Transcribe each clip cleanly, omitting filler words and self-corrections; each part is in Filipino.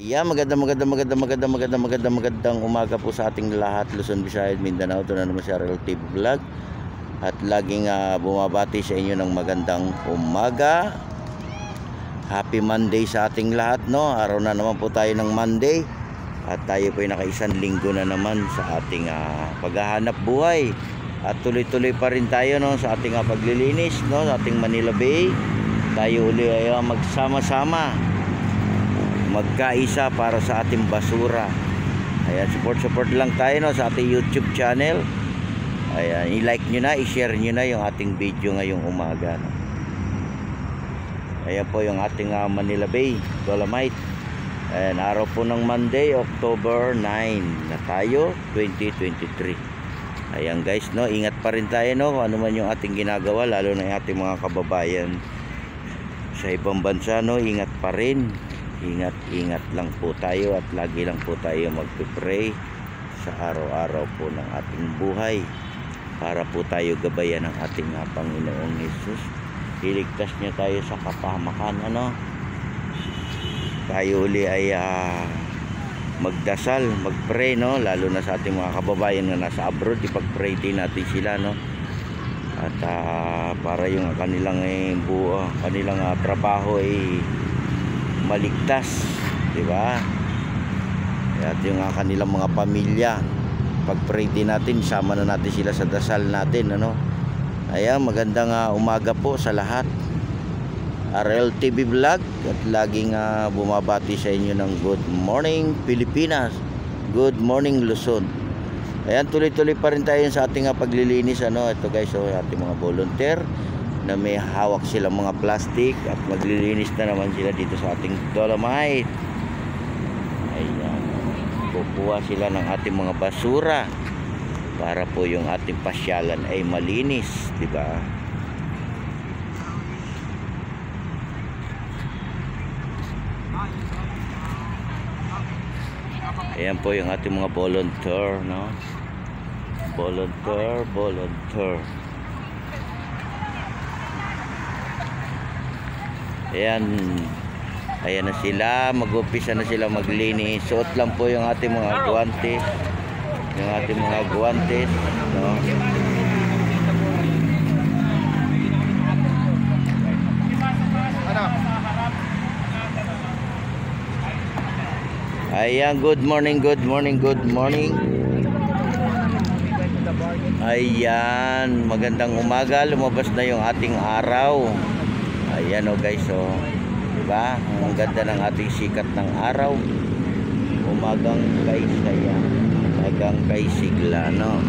Yeah, magandang umaga po sa ating lahat, Luzon, Visayas, Mindanao. Ito na naman si RL TV Vlog at laging bumabati sa inyo ng magandang umaga. Happy Monday sa ating lahat, no? Araw na naman po tayo ng Monday at tayo po ay nakaisang linggo na naman sa ating paghahanap buhay. At tuloy-tuloy pa rin tayo, no, sa ating paglilinis, no, sa ating Manila Bay. Tayo uli ay magsama-sama, magkaisa para sa ating basura. Ayan, support lang tayo, no, sa ating YouTube channel. Ayan, i-like nyo na, i-share nyo na yung ating video ngayong umaga, no? Ayan po yung ating Manila Bay Dolomite. Ayan, araw po ng Monday, October 9 na tayo, 2023. Ayan guys, no, ingat pa rin tayo, no, kung ano man yung ating ginagawa, lalo na yung ating mga kababayan sa ibang bansa, no, ingat pa rin. Ingat lang po tayo at lagi lang po tayo magpipray sa araw-araw po ng ating buhay para po tayo gabayan ng ating Panginoong Hesus. Iligtas niya tayo sa kapahamakan, ano. Tayo uli ay magdasal, magpray, no, lalo na sa ating mga kababayan na nasa abroad. Ipag-pray din natin sila, no, at para yung kanilang kanilang trabaho ay maligtas, di ba? At yung kanilang mga pamilya, pag-pray din natin, sama na natin sila sa dasal natin, ano. Ayan, magandang umaga po sa lahat. RL TV Vlog at laging bumabati sa inyo ng good morning Pilipinas, good morning Luzon. Ayan, tuloy-tuloy pa rin tayo sa ating paglilinis, ano. Ito guys, ating mga volunteer na may hawak silang mga plastic at maglilinis na naman sila dito sa ating Dolomite. Ayan, kukuha sila ng ating mga basura para po yung ating pasyalan ay malinis, di ba? Ayan po yung ating mga volunteer, no? Volunteer. Ayan na sila, mag-umpisa na sila maglinis. Suot lang po yung ating mga guwantes, no? Ayan, good morning. Ayan, magandang umaga, lumabas na yung ating araw. Ayan, guys, diba? Ang ganda ng ating sikat ng araw. Umagang kay saya, umagang kay sigla, no?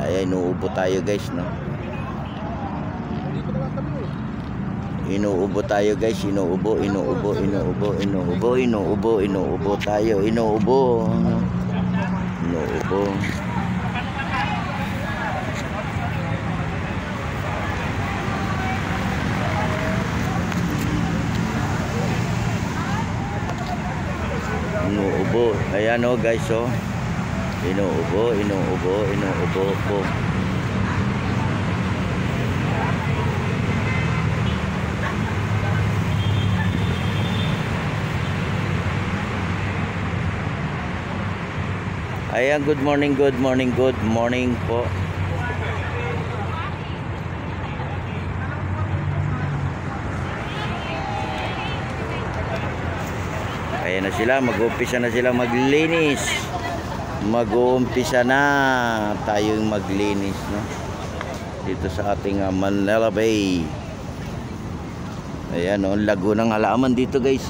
Ayan, inuubo tayo guys, no? Inuubo tayo guys, inuubo tayo, inuubo. Ayan, guys, inuubo po. Ayan, good morning po. Ayan na sila, mag-uumpisa na sila maglinis. Mag-uumpisa na tayong maglinis, no, dito sa ating Manila Bay. Ayan, lago ng halaman dito guys,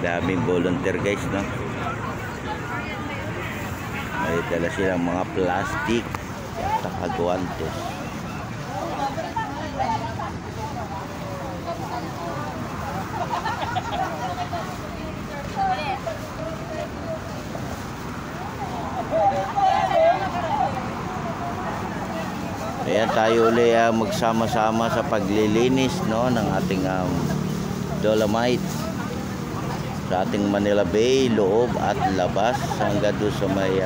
Daming volunteer guys, no. dala silang mga plastic at nakagwantes. Ayan, tayo ulit magsama-sama sa paglilinis, no, ng ating Dolomite sa ating Manila Bay, loob at labas, hanggang doon sa may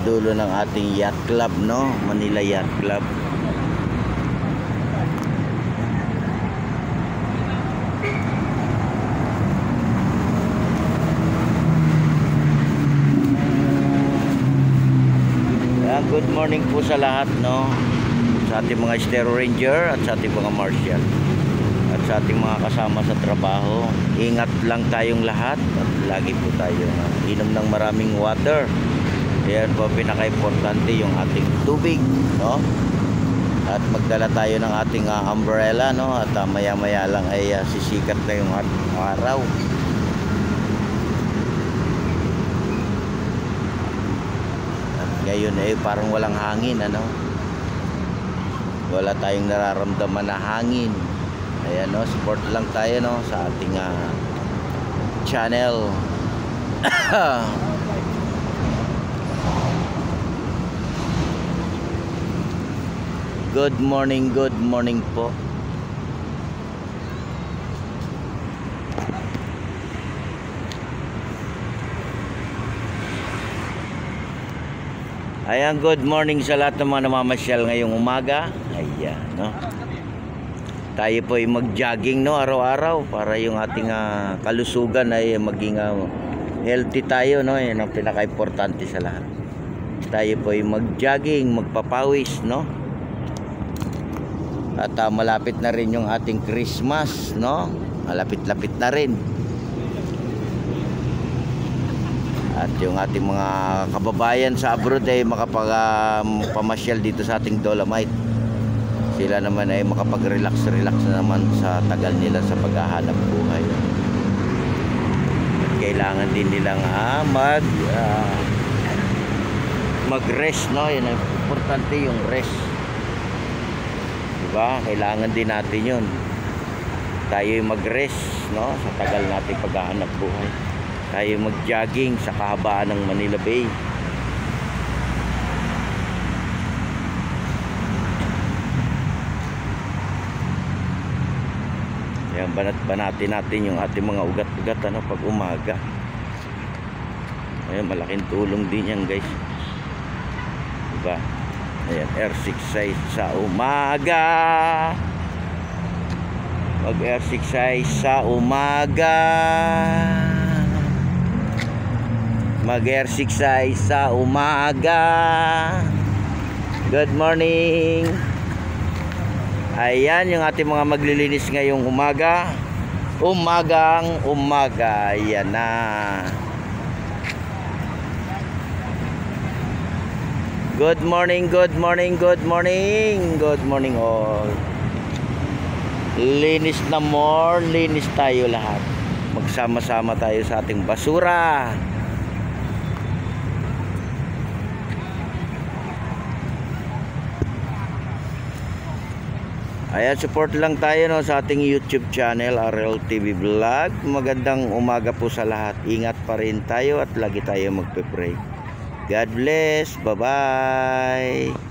dulo ng ating yacht club, no, Manila Yacht Club. Good morning po sa lahat, no, sa ating mga Estero Ranger at sa ating mga Marshal at sa ating mga kasama sa trabaho. Ingat lang tayong lahat at lagi po tayo inom ng maraming water. Yan po pinaka-importante, yung ating tubig, no, at magdala tayo ng ating umbrella, no, at maya-maya lang ay sisikat na yung araw. Ngayon ay parang walang hangin, ano? Wala tayong nararamdaman na hangin. Ayan, no, support lang tayo, no, sa ating channel. Good morning po. Ayan, good morning sa lahat ng mga namamasyal ngayong umaga. Ayan, no. Tayo po ay mag-jogging, no, araw-araw para yung ating kalusugan ay maging healthy tayo, no. Yan ang pinaka-importante sa lahat. Tayo po ay mag-jogging, magpapawis, no. At malapit na rin yung ating Christmas, no. Malapit-lapit na rin. At yung ating mga kababayan sa abroad ay makapag-pamasyal dito sa ating Dolomite. Sila naman ay makapag-relax na naman sa tagal nila sa paghahanap buhay. At kailangan din nilang mag-rest, no? Yan ang importante, yung rest. Diba? Kailangan din natin yun. Tayo mag-rest, no? Sa tagal nating paghahanap buhay. Tayo mag-jogging sa kahabaan ng Manila Bay. Ayan, banatin natin yung ating mga ugat-ugat, ano, pag umaga. Ayan, malaking tulong din yan, guys. Diba? Ayan, exercise sa umaga. Mag-exercise sa umaga. Mag-exercise sa umaga. Good morning. Ayan yung ating mga maglilinis ngayong umaga. Umagang umaga. Ayan na. Good morning, good morning, good morning. Good morning all. Linis na more, linis tayo lahat. Magsama-sama tayo sa ating basura. Ayan, support lang tayo, no, sa ating YouTube channel, RL TV Vlog. Magandang umaga po sa lahat. Ingat pa rin tayo at lagi tayo magpe-pray. God bless. Bye-bye.